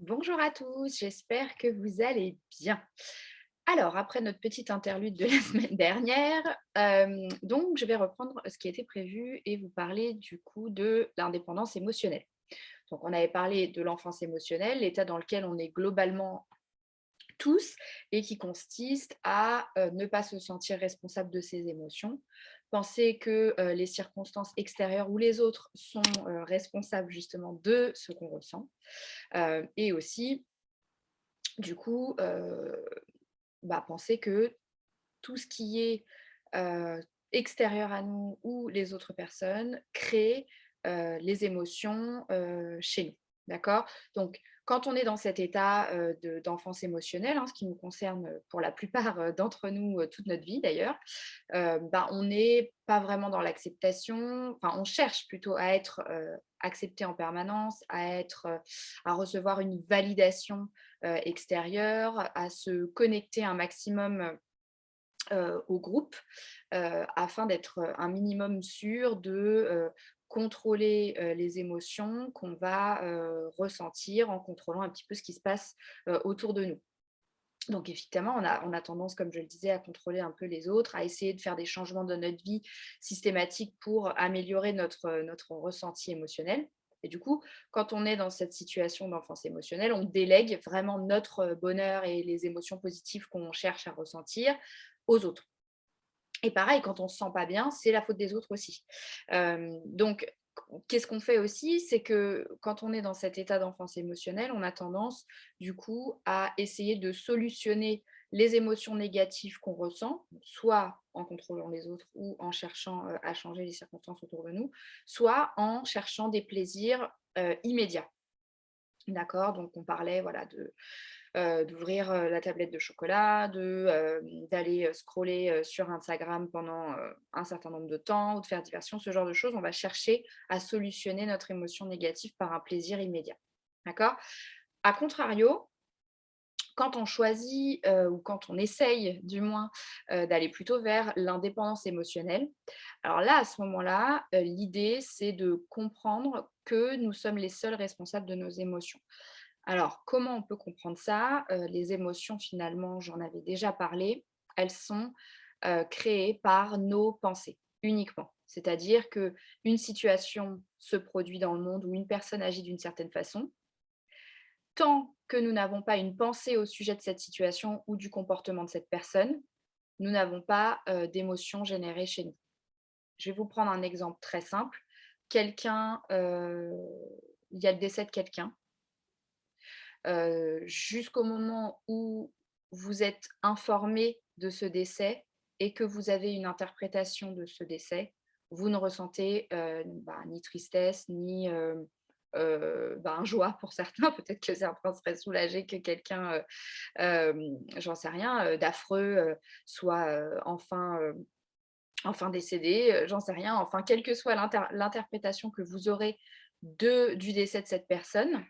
Bonjour à tous, j'espère que vous allez bien. Alors, après notre petite interlude de la semaine dernière, donc je vais reprendre ce qui était prévu et vous parler du coup de l'indépendance émotionnelle. Donc, on avait parlé de l'enfance émotionnelle, l'état dans lequel on est globalement tous et qui consiste à ne pas se sentir responsable de ses émotions, penser que les circonstances extérieures ou les autres sont responsables justement de ce qu'on ressent, et aussi du coup, penser que tout ce qui est, extérieur à nous ou les autres personnes crée, les émotions, chez nous. D'accord? Donc quand on est dans cet état, d'enfance émotionnelle, hein, ce qui nous concerne, pour la plupart, d'entre nous, toute notre vie d'ailleurs, on n'est pas vraiment dans l'acceptation, enfin on cherche plutôt à être, accepté en permanence, à recevoir une validation, extérieure, à se connecter un maximum, au groupe, afin d'être, un minimum sûr de, contrôler, les émotions qu'on va, ressentir en contrôlant un petit peu ce qui se passe, autour de nous. Donc évidemment, on a tendance, comme je le disais, à contrôler un peu les autres, à essayer de faire des changements dans notre vie systématiques pour améliorer notre ressenti émotionnel. Et du coup, quand on est dans cette situation d'enfance émotionnelle, on délègue vraiment notre, bonheur et les émotions positives qu'on cherche à ressentir aux autres. Et pareil, quand on ne se sent pas bien, c'est la faute des autres aussi. Donc qu'est-ce qu'on fait aussi? C'est que quand on est dans cet état d'enfance émotionnelle, on a tendance, du coup, à essayer de solutionner les émotions négatives qu'on ressent, soit en contrôlant les autres ou en cherchant, à changer les circonstances autour de nous, soit en cherchant des plaisirs, immédiats. D'accord? Donc on parlait, voilà, d'ouvrir, la tablette de chocolat, d'aller, scroller, sur Instagram pendant, un certain nombre de temps ou de faire diversion, ce genre de choses. On va chercher à solutionner notre émotion négative par un plaisir immédiat. D'accord? A contrario, quand on choisit, ou quand on essaye du moins, d'aller plutôt vers l'indépendance émotionnelle, alors là, à ce moment-là, l'idée, c'est de comprendre que nous sommes les seuls responsables de nos émotions. Alors, comment on peut comprendre ça? Les émotions, finalement, j'en avais déjà parlé, elles sont, créées par nos pensées, uniquement. C'est-à-dire qu'une situation se produit dans le monde ou une personne agit d'une certaine façon. Tant que nous n'avons pas une pensée au sujet de cette situation ou du comportement de cette personne, nous n'avons pas, d'émotions générées chez nous. Je vais vous prendre un exemple très simple. Quelqu'un, il y a le décès de quelqu'un. Jusqu'au moment où vous êtes informé de ce décès et que vous avez une interprétation de ce décès, vous ne ressentez, ni tristesse, ni, joie pour certains. Peut-être que certains seraient soulagés que quelqu'un, j'en sais rien, d'affreux, soit, enfin décédé, j'en sais rien. Enfin, quelle que soit l'interprétation que vous aurez du décès de cette personne,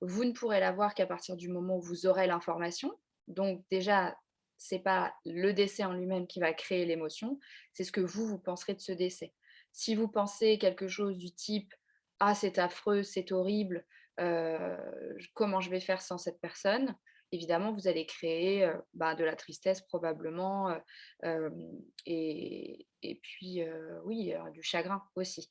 vous ne pourrez l'avoir qu'à partir du moment où vous aurez l'information. Donc déjà, c'est pas le décès en lui-même qui va créer l'émotion, c'est ce que vous penserez de ce décès. Si vous pensez quelque chose du type: «Ah, c'est affreux, c'est horrible, comment je vais faire sans cette personne?» évidemment, vous allez créer, de la tristesse probablement, et puis, oui, du chagrin aussi.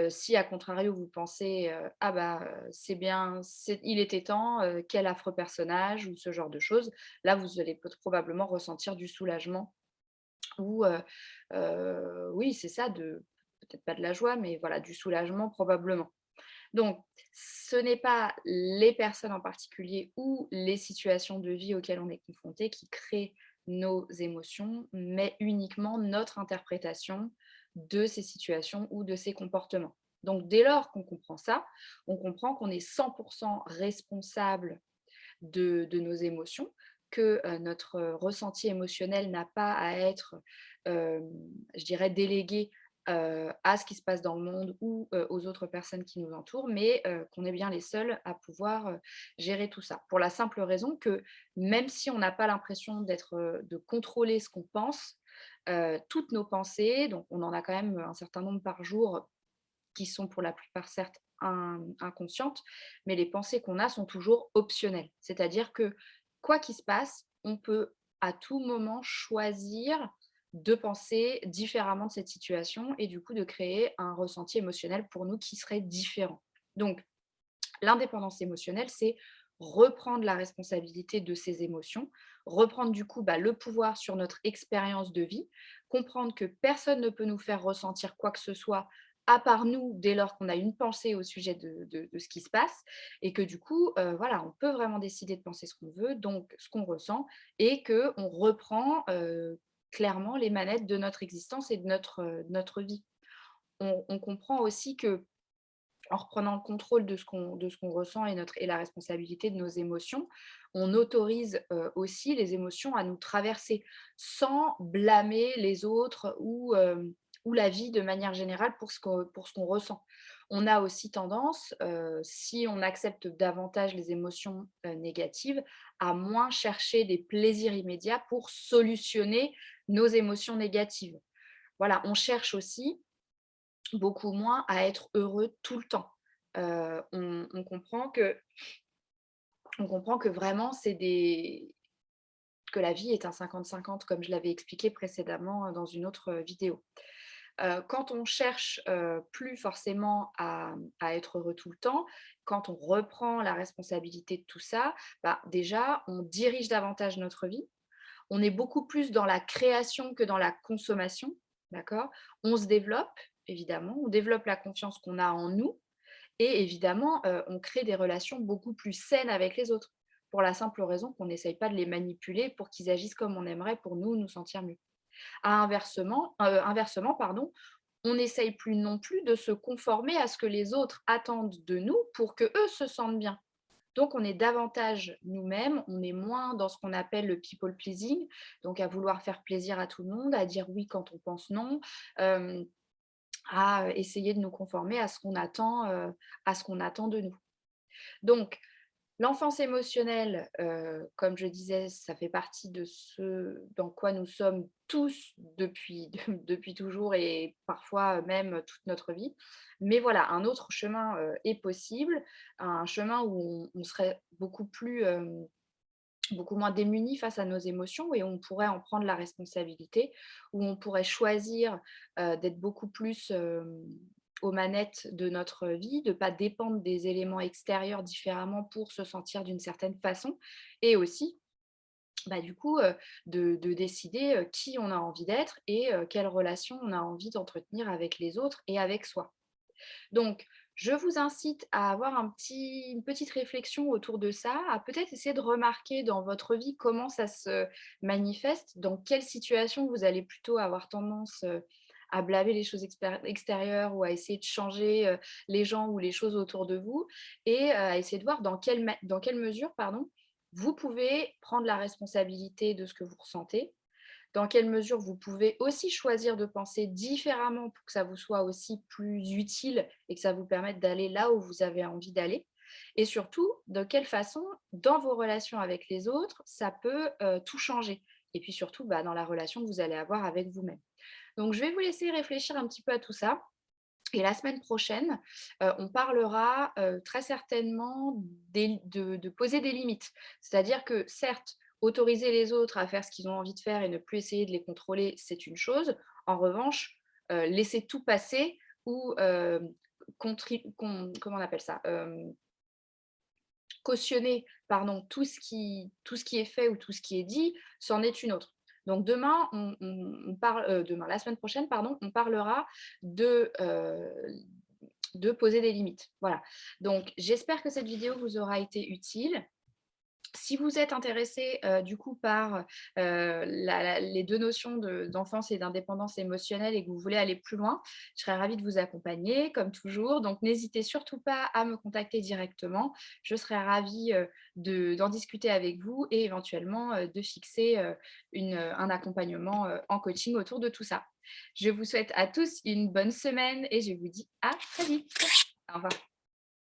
Si à contrario vous pensez, «Ah c'est bien, il était temps, quel affreux personnage» ou ce genre de choses, là vous allez probablement ressentir du soulagement ou, oui c'est ça, peut-être pas de la joie, mais voilà du soulagement probablement. Donc ce n'est pas les personnes en particulier ou les situations de vie auxquelles on est confronté qui créent nos émotions, mais uniquement notre interprétation de ces situations ou de ces comportements. Donc dès lors qu'on comprend ça, on comprend qu'on est 100% responsable de nos émotions, que notre ressenti émotionnel n'a pas à être, je dirais, délégué à ce qui se passe dans le monde ou aux autres personnes qui nous entourent, mais qu'on est bien les seuls à pouvoir gérer tout ça. Pour la simple raison que même si on n'a pas l'impression de contrôler ce qu'on pense, toutes nos pensées, donc on en a quand même un certain nombre par jour qui sont pour la plupart certes inconscientes, mais les pensées qu'on a sont toujours optionnelles. C'est-à-dire que quoi qu'il se passe, on peut à tout moment choisir de penser différemment de cette situation et du coup de créer un ressenti émotionnel pour nous qui serait différent. Donc, l'indépendance émotionnelle, c'est reprendre la responsabilité de ses émotions, reprendre du coup le pouvoir sur notre expérience de vie, comprendre que personne ne peut nous faire ressentir quoi que ce soit à part nous dès lors qu'on a une pensée au sujet de ce qui se passe et que du coup, voilà, on peut vraiment décider de penser ce qu'on veut, donc ce qu'on ressent et qu'on reprend clairement les manettes de notre existence et de notre vie. On comprend aussi que en reprenant le contrôle de ce qu'on ressent et la responsabilité de nos émotions, on autorise, aussi les émotions à nous traverser, sans blâmer les autres ou la vie de manière générale pour ce qu'on ressent. On a aussi tendance, si on accepte davantage les émotions, négatives, à moins chercher des plaisirs immédiats pour solutionner nos émotions négatives. Voilà, on cherche aussi beaucoup moins à être heureux tout le temps. On comprend que vraiment que la vie est un 50-50 comme je l'avais expliqué précédemment, dans une autre, vidéo. Quand on cherche, plus forcément à être heureux tout le temps, quand on reprend la responsabilité de tout ça, déjà on dirige davantage notre vie. On est beaucoup plus dans la création que dans la consommation, d'accord? On se développe, évidemment, on développe la confiance qu'on a en nous et évidemment, on crée des relations beaucoup plus saines avec les autres, pour la simple raison qu'on n'essaye pas de les manipuler pour qu'ils agissent comme on aimerait pour nous sentir mieux. Inversement, pardon, on n'essaye plus non plus de se conformer à ce que les autres attendent de nous pour qu'eux se sentent bien. Donc, on est davantage nous-mêmes, on est moins dans ce qu'on appelle le people pleasing, donc à vouloir faire plaisir à tout le monde, à dire oui quand on pense non, euh, à essayer de nous conformer à ce qu'on attend de nous. Donc, l'enfance émotionnelle, comme je disais, ça fait partie de ce dans quoi nous sommes tous depuis depuis toujours et parfois même toute notre vie. Mais voilà, un autre chemin, est possible, un chemin où on serait beaucoup moins démunis face à nos émotions et on pourrait en prendre la responsabilité, où on pourrait choisir, d'être beaucoup plus, aux manettes de notre vie, de ne pas dépendre des éléments extérieurs différemment pour se sentir d'une certaine façon et aussi, du coup, de décider, qui on a envie d'être et quelles relations on a envie d'entretenir avec les autres et avec soi. Donc, je vous incite à avoir une petite réflexion autour de ça, à peut-être essayer de remarquer dans votre vie comment ça se manifeste, dans quelle situation vous allez plutôt avoir tendance à blâmer les choses extérieures ou à essayer de changer les gens ou les choses autour de vous, et à essayer de voir dans quelle mesure vous pouvez prendre la responsabilité de ce que vous ressentez, dans quelle mesure vous pouvez aussi choisir de penser différemment pour que ça vous soit aussi plus utile et que ça vous permette d'aller là où vous avez envie d'aller. Et surtout, de quelle façon, dans vos relations avec les autres, ça peut tout changer. Et puis surtout, dans la relation que vous allez avoir avec vous-même. Donc, je vais vous laisser réfléchir un petit peu à tout ça. Et la semaine prochaine, on parlera, très certainement de poser des limites. C'est-à-dire que certes, autoriser les autres à faire ce qu'ils ont envie de faire et ne plus essayer de les contrôler, c'est une chose. En revanche, laisser tout passer ou, comment on appelle ça? Cautionner, pardon, tout ce qui est fait ou tout ce qui est dit, c'en est une autre. Donc demain, la semaine prochaine, pardon, on parlera de poser des limites. Voilà. Donc j'espère que cette vidéo vous aura été utile. Si vous êtes intéressé du coup par les deux notions d'enfance et d'indépendance émotionnelle et que vous voulez aller plus loin, je serais ravie de vous accompagner comme toujours. Donc n'hésitez surtout pas à me contacter directement. Je serais ravie d'en discuter avec vous et éventuellement de fixer un accompagnement en coaching autour de tout ça. Je vous souhaite à tous une bonne semaine et je vous dis à très vite. Au revoir.